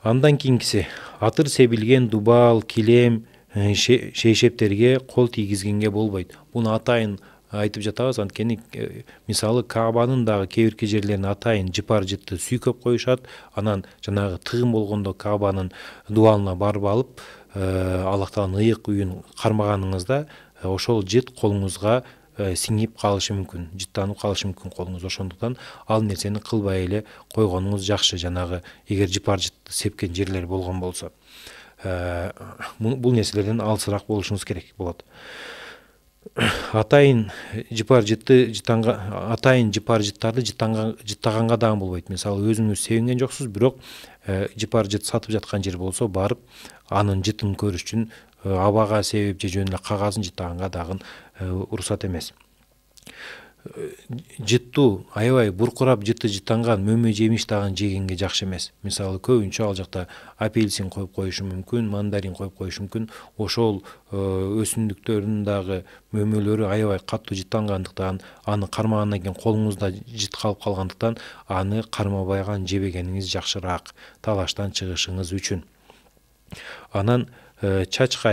Андан кийинкиси атыр себилген дубал, килем, шейшептерге кол тийгизгенге болбойт. Буну атайын айтып жатабыз, анткени мисалы Каабанын дагы кээ бирки жерлерин атайын жыпар жытты сүйкөп коюшат. Анан жанагы тыгын болгондо Каабанын дубалына барып алып, Аллах Тааланын ыйык үйүн кармаганыңызда ошол жыт колуңузга сиңип калышы мүмкүн, жыттанып калышы мүмкүн колуңуз. Ошондуктан ал нерсени кылбай эле койгонуңуз жакшы. Жанагы эгер жыпар жытты сепкен жерлер болгон болсо, бул нерселерден алысыраак болушуңуз керек болот. Атайын жыпар жыттарды жыттаганга дагы болбойт. Мисалы өзүңүз себинген жоксуз, бирок жыпар жыт сатып жаткан жер болсо, барып анын жытын көрүш үчүн абага себеп же жөн эле кагазын жыттаганга дагы уруксат эмес. Жыттуу аябай буркурап жыты жыттанган мөмө жемиш дагы жегенге жакшы эмес. Мисалы көбүнчө ал жакта апельсин коюп коюшу мүмкүн, мандарин коюп коюшу мүмкүн. Ошол өсүмдүктөрдүн дагы мөмөлөрү аябай катуу жыттангандыктан, аны кармагандан кийин колуңузда жыт калып калгандыктан, аны кармабай жебегениңиз жакшыраак талаштан чыгышыңыз үчүн. Анан чачка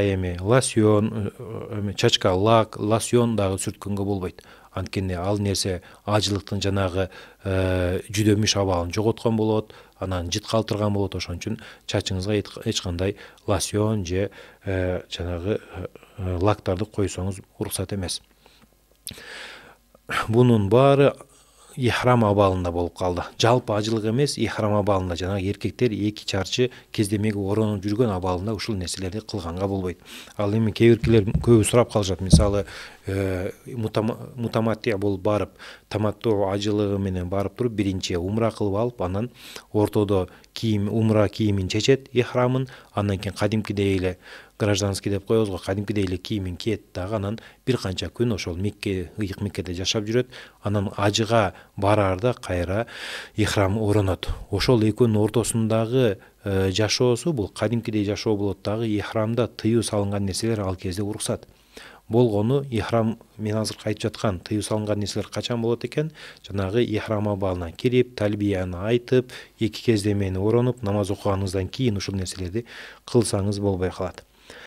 чачка лак, лосьон дагы сүрткөнгө болбойт. Анткени ал нерсе ажылыктын жанагы жүдөмүш абалын жоготкон болот, анан жыт калтырган болот. Ошон үчүн чачыңызга эч кандай лосьон же жанагы лактарды койсоңуз уруксат эмес. Бунун баары ихрам абалында болуп калды. Жалпы ажылык эмес, ихрам абалында жанагы эркектер 2 чарчы кездемеге оронуп жүргөн абалында ушул нерселерди кылганга болбойт. Ал эми кээ биркилер көбү сурап калышат. Мисалы мутаматтия болуп барып, таматтуу ажылыгы менен барып туруп, биринчи умра кылып алып, анан ортодо умра кийимин чечет, ихрамын, андан кийин кадимкидей эле гражданский деп коебуз го, кадимкидей эле кийимин кийет дагы, анан бир канча күн ошол ыйык Меккеде жашап жүрөт. Анан ажыга бараарда кайра ихрам оронот. Ошол экөөнүн ортосундагы жашоосу бул кадимкидей жашоо болот дагы. Ихрамда тыюу салынган нерселер ал кезде уруксат. Болгону ихрам, мен азыр айтып жаткан тыюу салынган нерселер качан болот экен? Жанагы ихрам абалына кирип, талбияны айтып, 2 кездемени оронуп, намаз окуганыңыздан кийин ушул нерселерди кылсаңыз болбой калат.